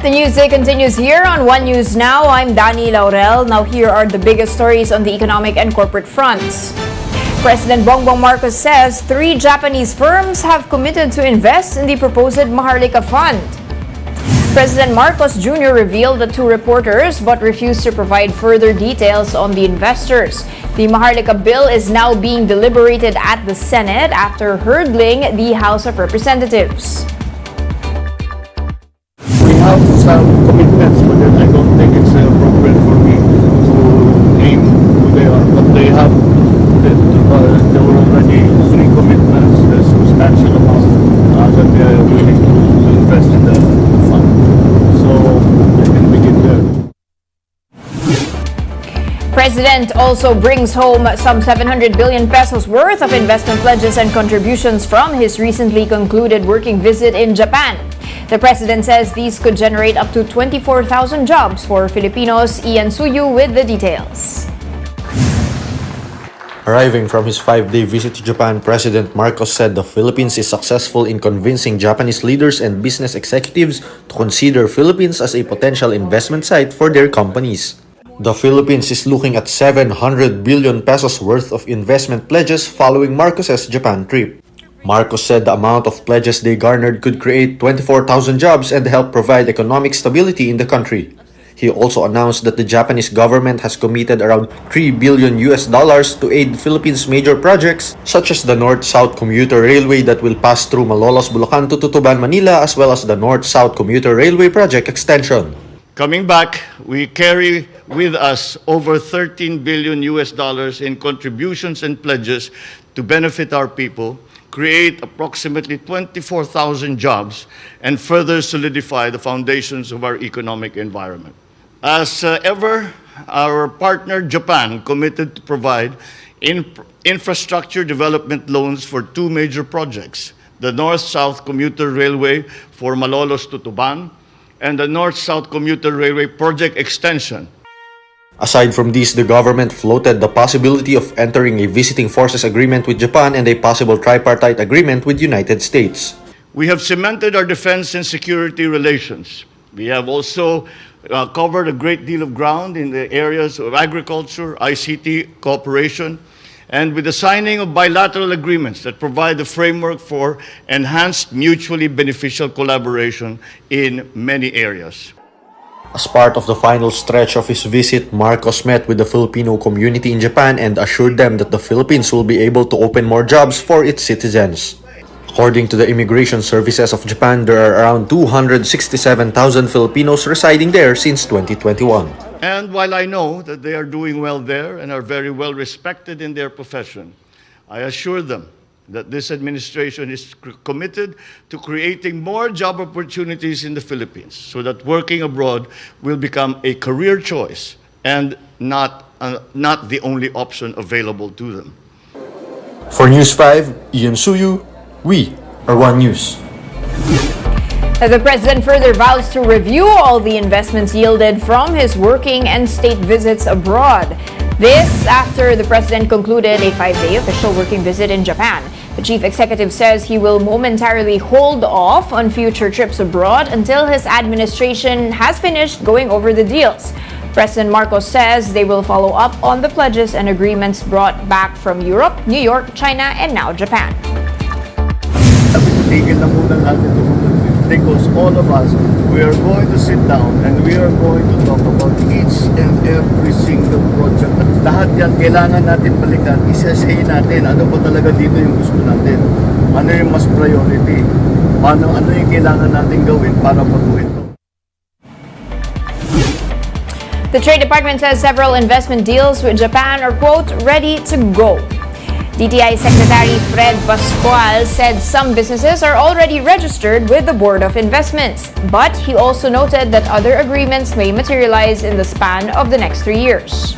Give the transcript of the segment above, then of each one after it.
The news day continues here on One News Now. I'm Dani Laurel. Now here are the biggest stories on the economic and corporate fronts. President Bongbong Marcos says 3 Japanese firms have committed to invest in the proposed Maharlika Fund. President Marcos Jr. revealed the 2 reporters but refused to provide further details on the investors. The Maharlika bill is now being deliberated at the Senate after hurdling the House of Representatives. We have some commitments, but then I don't think it's appropriate for me to name who they are. But they have, there were already 3 commitments, a substantial amount that they are willing to invest in the fund. So I can begin there. President also brings home some 700 billion pesos worth of investment pledges and contributions from his recently concluded working visit in Japan. The president says these could generate up to 24,000 jobs for Filipinos. Ian Suyu with the details. Arriving from his 5-day visit to Japan, President Marcos said the Philippines is successful in convincing Japanese leaders and business executives to consider Philippines as a potential investment site for their companies. The Philippines is looking at 700 billion pesos worth of investment pledges following Marcos's Japan trip. Marcos said the amount of pledges they garnered could create 24,000 jobs and help provide economic stability in the country. He also announced that the Japanese government has committed around $3 billion to aid the Philippines' major projects such as the North-South Commuter Railway that will pass through Malolos, Bulacan to Tutuban, Manila, as well as the North-South Commuter Railway project extension. Coming back, we carry with us over $13 billion in contributions and pledges to benefit our people, create approximately 24,000 jobs, and further solidify the foundations of our economic environment. As ever, our partner Japan committed to provide infrastructure development loans for 2 major projects, the North-South Commuter Railway for Malolos to Tuban, and the North-South Commuter Railway project extension. Aside from these, the government floated the possibility of entering a visiting forces agreement with Japan and a possible tripartite agreement with the United States. We have cemented our defense and security relations. We have also covered a great deal of ground in the areas of agriculture, ICT cooperation, and with the signing of bilateral agreements that provide the framework for enhanced mutually beneficial collaboration in many areas. As part of the final stretch of his visit, Marcos met with the Filipino community in Japan and assured them that the Philippines will be able to open more jobs for its citizens. According to the Immigration Services of Japan, there are around 267,000 Filipinos residing there since 2021. And while I know that they are doing well there and are very well respected in their profession, I assure them that this administration is committed to creating more job opportunities in the Philippines so that working abroad will become a career choice and not the only option available to them. For News 5, Ian Suyu, we are One News. The president further vows to review all the investments yielded from his working and state visits abroad. This after the president concluded a 5-day official working visit in Japan. The chief executive says he will momentarily hold off on future trips abroad until his administration has finished going over the deals. President Marcos says they will follow up on the pledges and agreements brought back from Europe, New York, China, and now Japan. Tigil na muna natin because all of us, we are going to sit down and we are going to talk about each and every single project. Lahat yan, kailangan natin balikan, isa-say natin, ano ba talaga dito yung gusto natin? Ano yung mas priority? Ano yung kailangan natin gawin para baguhin to? The Trade Department says several investment deals with Japan are, quote, ready to go. DTI Secretary Fred Pascual said some businesses are already registered with the Board of Investments, but he also noted that other agreements may materialize in the span of the next 3 years.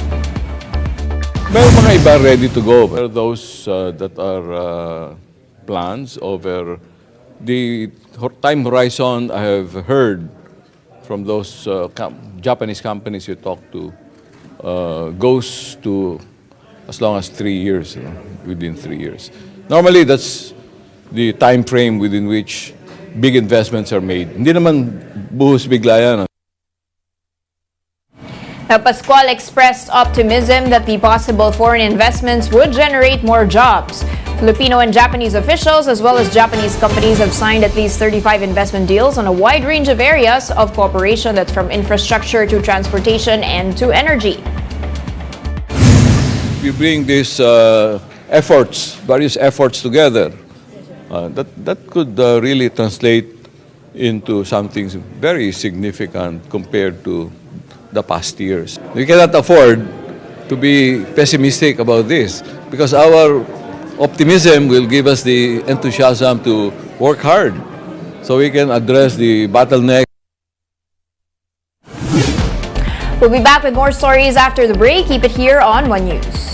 Meron mga iba ready to go. There are those that are plans over the time horizon. I have heard from those Japanese companies you talk to goes to as long as 3 years, within 3 years. Normally, that's the time frame within which big investments are made. Hindi naman buhos bigla yan. Now, Pascual expressed optimism that the possible foreign investments would generate more jobs. Filipino and Japanese officials, as well as Japanese companies, have signed at least 35 investment deals on a wide range of areas of cooperation, that's from infrastructure to transportation and to energy. We bring these various efforts together. That could really translate into something very significant compared to the past years. We cannot afford to be pessimistic about this because our optimism will give us the enthusiasm to work hard so we can address the bottleneck. We'll be back with more stories after the break. Keep it here on One News.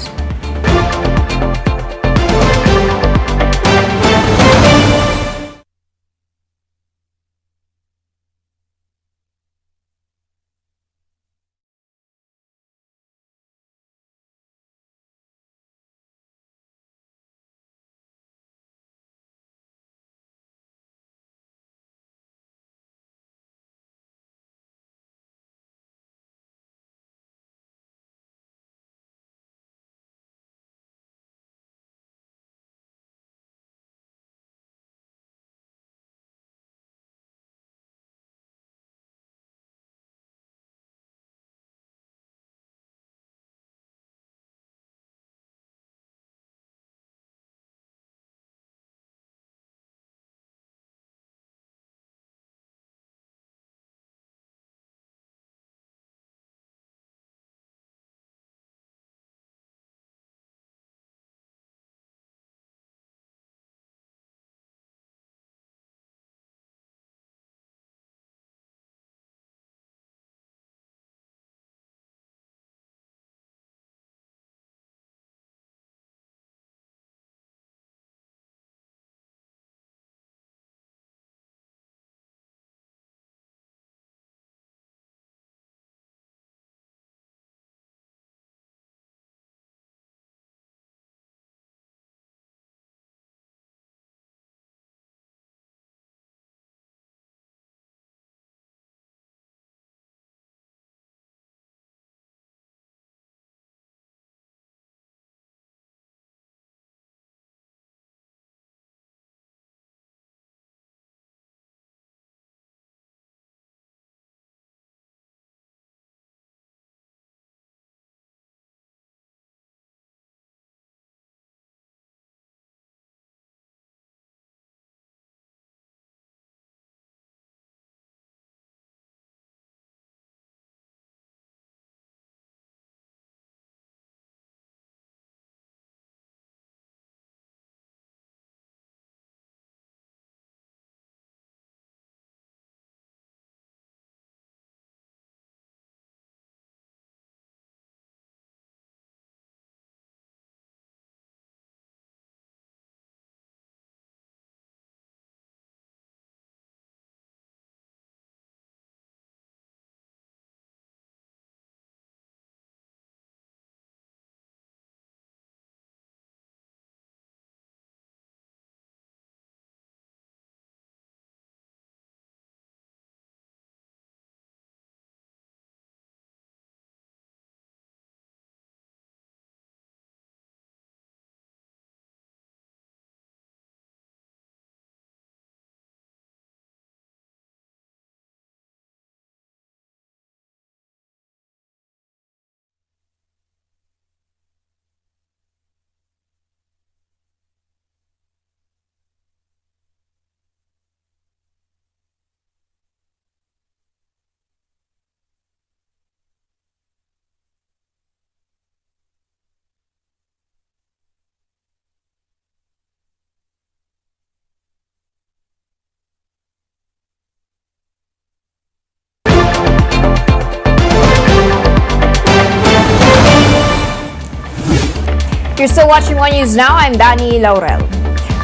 You're still watching One News Now. I'm Dani Laurel.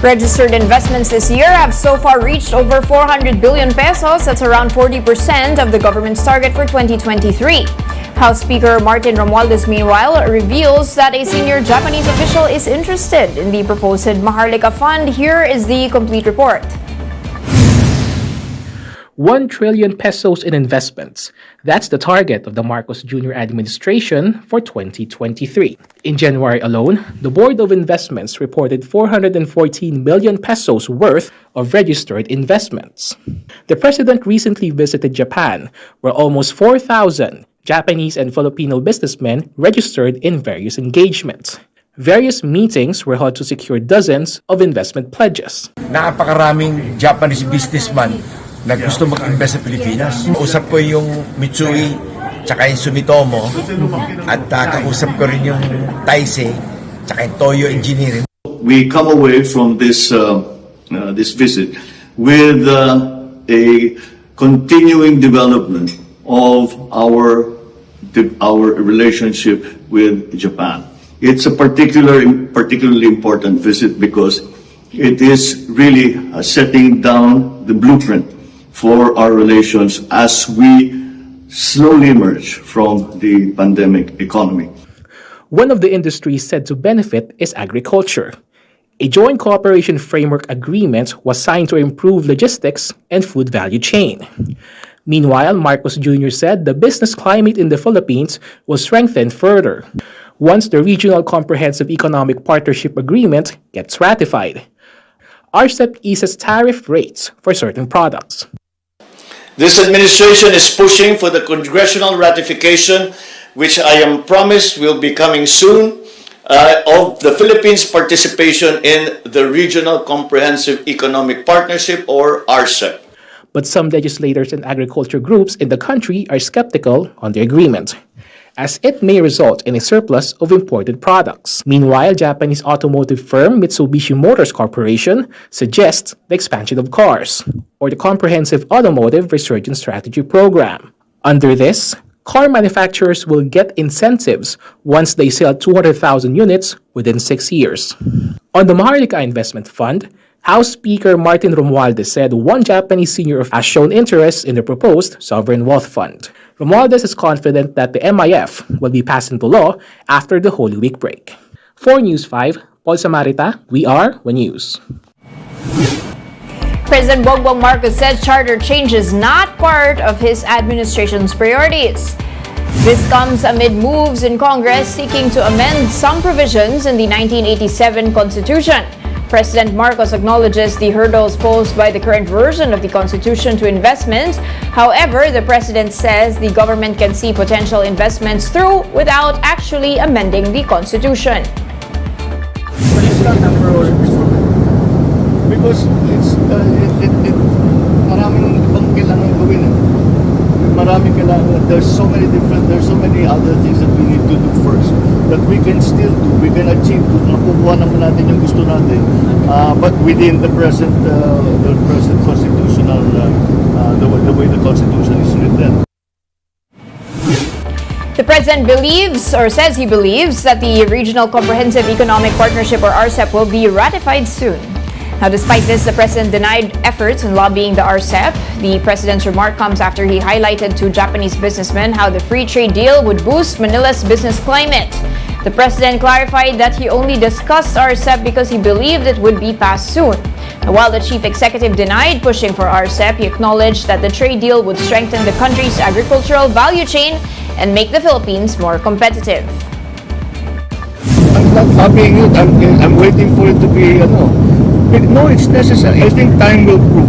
Registered investments this year have so far reached over 400 billion pesos. That's around 40% of the government's target for 2023. House Speaker Martin Romualdez, meanwhile, reveals that a senior Japanese official is interested in the proposed Maharlika Fund. Here is the complete report. 1 trillion pesos in investments. That's the target of the Marcos Jr. administration for 2023. In January alone, the Board of Investments reported 414 million pesos worth of registered investments. The president recently visited Japan, where almost 4,000 Japanese and Filipino businessmen registered in various engagements. Various meetings were held to secure dozens of investment pledges. Napakaraming Japanese businessman na gusto mag-invest sa Pilipinas. Usap ko yung Mitsui, tsaka yung Sumitomo, at kausap ko rin yung Taisei, tsaka yung Toyo Engineering. We come away from this visit with a continuing development of our relationship with Japan. It's a particularly important visit because it is really setting down the blueprint for our relations as we slowly emerge from the pandemic economy. One of the industries said to benefit is agriculture. A joint cooperation framework agreement was signed to improve logistics and food value chain. Meanwhile, Marcos Jr. said the business climate in the Philippines was strengthened further once the Regional Comprehensive Economic Partnership Agreement gets ratified. RCEP eases tariff rates for certain products. This administration is pushing for the congressional ratification, which I am promised will be coming soon, of the Philippines' participation in the Regional Comprehensive Economic Partnership, or RCEP. But some legislators and agriculture groups in the country are skeptical on the agreement, as it may result in a surplus of imported products. Meanwhile, Japanese automotive firm Mitsubishi Motors Corporation suggests the expansion of cars, or the Comprehensive Automotive Resurgence Strategy Program. Under this, car manufacturers will get incentives once they sell 200,000 units within 6 years. On the Maharlika Investment Fund, House Speaker Martin Romualdez said one Japanese senior has shown interest in the proposed sovereign wealth fund. Romualdez is confident that the MIF will be passed into law after the Holy Week break. For News 5, Paul Samarita, we are One News. President Bongbong Marcos said charter change is not part of his administration's priorities. This comes amid moves in Congress seeking to amend some provisions in the 1987 Constitution. President Marcos acknowledges the hurdles posed by the current version of the Constitution to investments. However, the president says the government can see potential investments through without actually amending the Constitution. Because maraming ibang kailangan gawin. Maraming kailangan. There's so many other things that we need to do first that we can still do. We can achieve. Nakukuha naman natin yung gusto natin. But within the present constitutional, the way the Constitution is written. The president believes, or says he believes, that the Regional Comprehensive Economic Partnership, or RCEP, will be ratified soon. Now, despite this, the president denied efforts in lobbying the RCEP. The president's remark comes after he highlighted to Japanese businessmen how the free trade deal would boost Manila's business climate. The president clarified that he only discussed RCEP because he believed it would be passed soon. Now, while the chief executive denied pushing for RCEP, he acknowledged that the trade deal would strengthen the country's agricultural value chain and make the Philippines more competitive. I'm not copying it. I'm waiting for it to be, No, it's necessary. I think time will prove.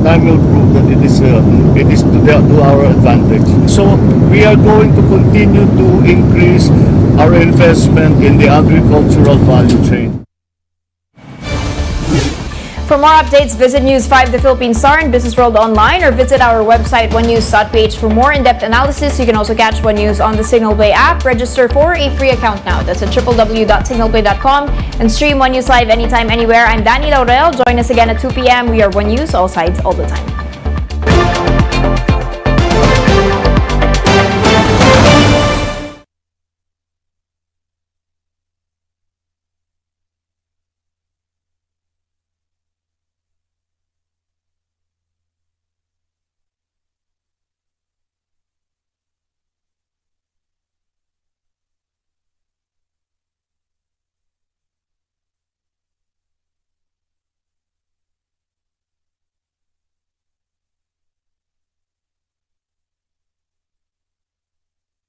Time will prove that it is to our advantage. So we are going to continue to increase our investment in the agricultural value chain. For more updates, visit News 5 The Philippine Star and Business World Online, or visit our website onenews.ph for more in-depth analysis. You can also catch One News on the Signal Play app. Register for a free account now. That's at www.signalplay.com and stream One News live anytime, anywhere. I'm Danny Laurel. Join us again at 2 p.m. We are One News, all sides, all the time.